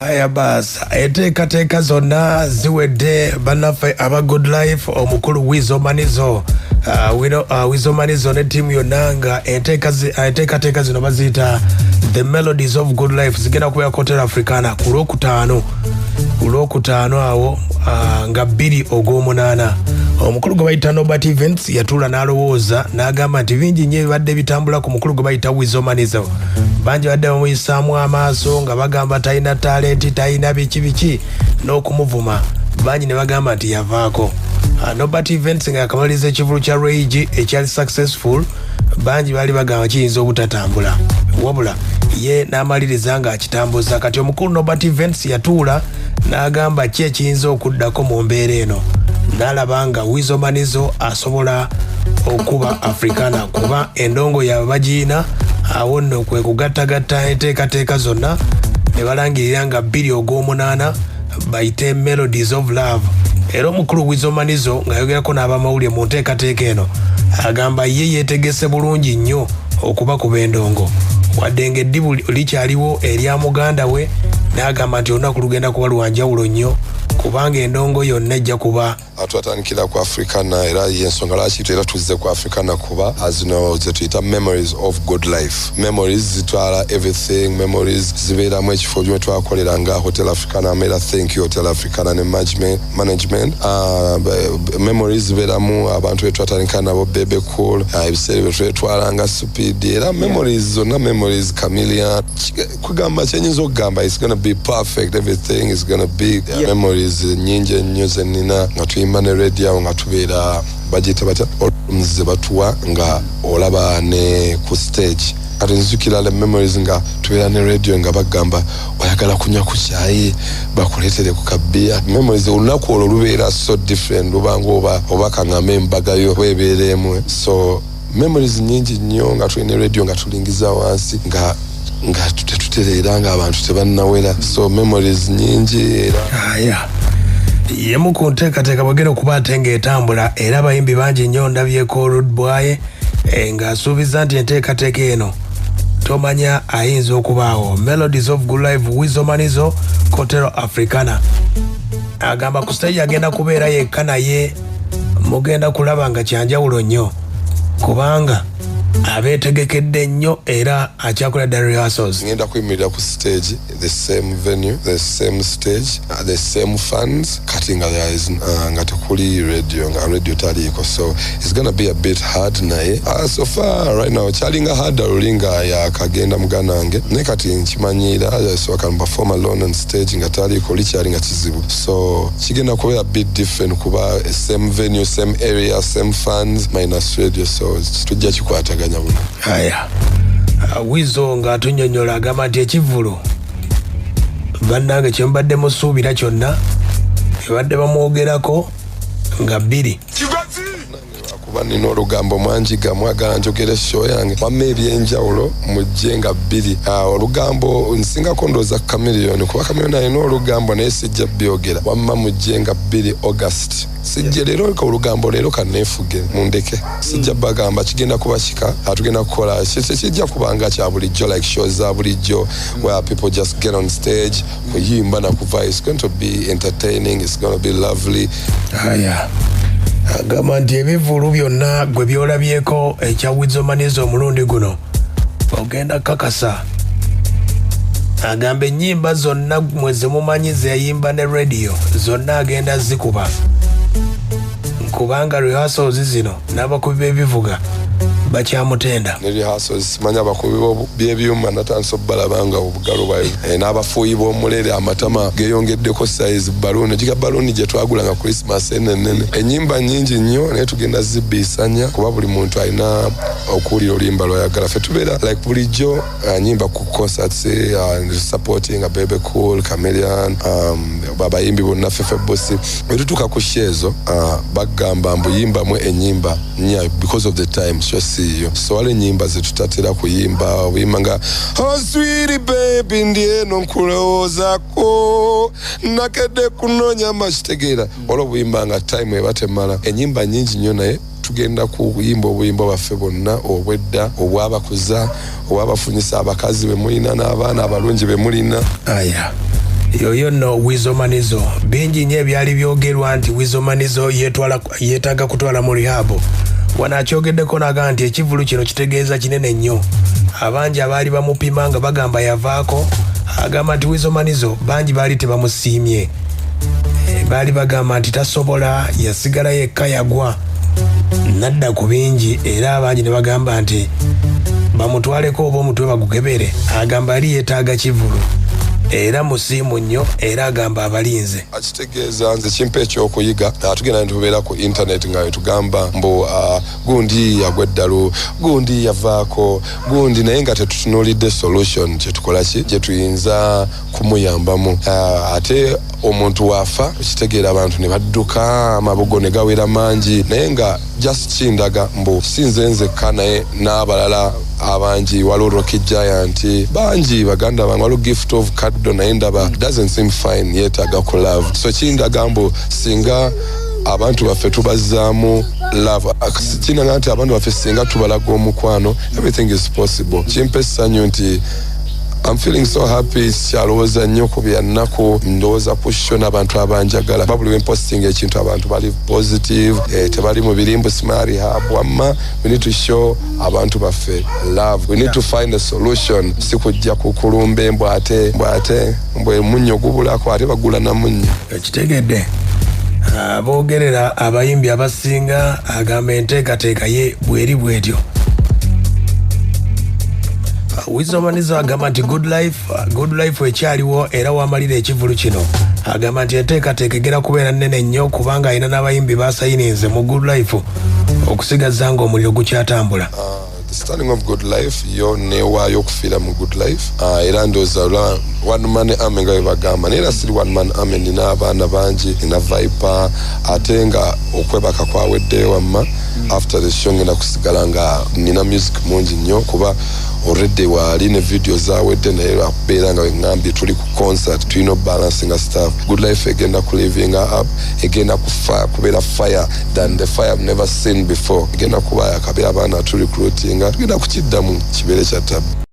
Aya bas enteekateeka zonna ziwedde bannaffe aba Good Life omukulu Weasel Manizo Weasel Manizo ne ttiimu yonna nga enteekateeka zino baziyita The Melodies of Good Life zigenda kubeera Hotel Africana ku Lwokutaano awo nga 2 Ogw'omunaana. Omukulu gwe bayita Norbert Events yatuula n'alowooza n'agamba nti bingi nnyo ebibadde bitambula ku mukulu gwe bayita Weasel Manizo. Bangi badde bamuyisaamu amaaso nga bagamba talina talenti, talina biki n'okumuvuma. Bangi ne bagamba nti yavaako. Norbert Events nga yakamaliriza ekivulu kya Rage ekyali successful, bangi baali bagamba kiyinza obutatambula. Wabula ye n'amaliriza nga akitambuza. Kati omukulu Norbert Events yatuula n'agamba ki ekiyinza okuddako mu mbeera eno. N'alaba nga Weasel Manizo asobola okuba Africana kuba endongo yaabwe bagiina awo nno kwe kugattagatta enteekateeka zonna ne balangirira nga 2 Ogw'omunaana bayite Melodies of Love. Era omukulu Weasel Manizo ng'ayogerako n'abamawulire mu nteekateeka eno agamba ye yeetegese bulungi nnyo okubakuba endongo wadde ng'eddibu likyaliwo erya muganda we n'agamba nti olunaku lugenda kuba lwanjawulo nnyo kubanga endongo yonna ejja kuba atwatandikira ku Africana era yensonga lwaki era tuzze ku Africana kuba azino zetuyita Memories of Good Life. Memories zitwala everything. Memories zibeeramu ekifo gye twakoleranga Hotel Africana. Mera thank you Hotel Africana ne management. Memories zibeeramu abantu betwatandika nabo Bebe Cool, ebiseera betwetwalanga Speed era memories zonna memories Chameleon. Kugamba kyenyinza okugamba it's gonna be perfect. Everything is gonna be memories nyingi ennyo zenina nga tuyimba ne radio nga tubeera bagiyita batya mze batuwa nga olaba ne ku stage. Kati nzijukira le memories nga tubeera ne radio nga bagamba oyagala kunywa ku kyayi bakuleetere ku kabbiya. Memories olunaku olwo lubeera so different lubanga oba kaŋŋama embaga yo weebeeremu. So memories nyingi nnyo nga tulina radio nga tulingiza wansi nga tetutereera nga abantu tebannawera. So memories nyingi era yemu ku nteekateeka bwegenda okuba ate ng'etambula era abayimbi bangi nnyo ndabyeko Rude Boy ng'asuubiza nti enteekateeka eno tomanya ayinza okubaawo. Melodies of Good Life Weasel Manizo Hotel Africana agamba ku stage agenda kubeera yekka naye mugenda kulaba nga kyanjawulo nnyo kubanga abeetegekedde nnyo era akyakola dda rehearsals. ngenda kuyimirira ku stage the same venue the same stage the same fans kati nga tekuli radio nga radio taliiko, so it's gonna be a bit hard naye so far right now kyalinga hard alulinga yakagenda muganda wange naye kati nkimanyira so I can perform alone on stage nga taliiko likyalinga kizibu, so kigenda kubeera a bit different kuba same venue same area same fans minus radio, so tujja kikwataganya. Aya Weasel ng'atunnyonnyola agamba nti Ekivulu bannange kye mbadde musuubira kyonna ebadde bamwogerako nga 2 kuba nina olugambo mwanjiga mwagala njogere show yange wamma ebyenjawulo mujje nga 2. Olugambo nsingako ndooza Chameleon kuba Chameleon alina olugambo naye sijja byogera wamma mujje nga 2 August. Sijja leero ka olugambo leero kaneefuge mundeke sijja bagamba kigenda kuba kika atugenda kukola kijja kubanga kya bulijjo like shows za bulijjo where people just get on stage kuyimba na kuva. It's going to be entertaining, it's going to be lovely. Agamba nti ebivulu byonna gwe byolabyeko ekya Weasel Manizo omulundi guno ogenda kakasa. Agamba ennyimba zonna mweze mumanyi zeyimba ne radio zonna agenda zikuba kubanga rehearsals zino n'abakubi b'ebivuga bakyamutenda. Ne rehearsals simanya abakubi b'ebyuma natandise obbalabanga obugalo bwayo n'abafuuyi b'omulere amatama geeyongeddeko size balloon giga balloon gye twagulanga Christmas enene. Ennyimba nnyingi nnyo naye tugenda zibbiisanya kuba buli muntu alina okuwulira oluyimba lw'ayagala. Ffe tubeera like bulijjo nnyimba ku concerts supporting a Bebe Cool, Chameleon, abayimbi bonna Fefe Bossi. Bwe tutuuka ku sheezo bagamba mbuyimbamu ennyimba nnya because of the time iyo. So wale nyimba zetutatera kuyimba obuyimba nga oh sweet baby ndiye nonkulowoozako nakedde kunonya makitegeera olwo obuyimba nga time ebatemala. Ennyimba nyingi nnyo naye tugenda kuyimba obuyimba baffe bonna obwedda obwabakuza obwabafunyisa abakazi be mulina n'abaana abalungi be mulina. yoyo no Weasel Manizo bingi nnyo ebyali byogerwa nti Weasel Manizo yeetaaga kutwala mu rehab. Wano akyogeddeko n'agamba nti ekivulu kino kitegeeza kinene nnyo. Abangi abaali bamupima nga bagamba yavaako, agamba nti Weasel Manizo bangi baali tebamusiimye. Baali bagamba nti tasobola, yasigala yekka yagwa. Nadda ku bingi era abangi ne bagamba nti bamutwaleko oba omutwe bagukebere. Agamba ali yeetaaga kivulu. Era musiimu nnyo era agamba abalinze. Akitegeeza nze kimpa ekyokuyiga tugenda nitubeera ku internet nga tugamba mbu gundi yagwa eddalu, gundi yavaako, gundi naye nga tetutunuulidde solution kyetukola ki gye tuyinza kumuyambamu. Ate omuntu waafa kitegeera abantu ne badduka amabugo ne gawera mangi naye nga just kindaga mbu sinze nzekka naye n'abalala abangi waliwo Rocky Giant bangi baganda bange waliwo Gift of Kaddo naye ndaba doesn't seem fine yeetaaga ku love. So kindaga mbu singa abantu baffe tubazaamu love kindaga nti abantu baffe singa tubalaga omukwano everything is possible. Kimpa essanyu nti I'm feeling so happy. Kyalowooza nnyo ku byannako ndowooza kushona abantu abanjagala babuli wemposting ekintu abantu bali positive tebali mu birimbu smart hub wamma we need to show abantu baffe love. We need to find a solution. Sikujja kukulumba mbwe munnyo gubulako ate bagula na munnyo. Kitegedde aboogerera abayimbi abasinga agamba enteekateeka ye bweri bwetyo. Weasel Manizo agamba nti good life ekyaliwo era wamalira ekivulu kino. Agamba nti enteekateeka egera kubeera nnene nnyo kubanga alina n'abayimbi basayininze mu good life okusigaza nga omuliro gukyatambula. The starting of good life yo newaayo okufiira mu good life era ndowooza one man army nga bwebagamba naye era siri one man army nina abaana bangi nina Viper ate nga okwebaka kwaweddeyo wamma after the show ngenda kusigala nga nina music mungi nnyo kuba already wali ne video zawedde naye akubeera nga ngambye tuli ku concert tulina balancing stuff. Good life egenda ku living up egenda kubeera fire than the fire I've never seen before. Egenda kuba yakabeera abaana tu recruiting tugenda kukiddamu kibeere kya tabu.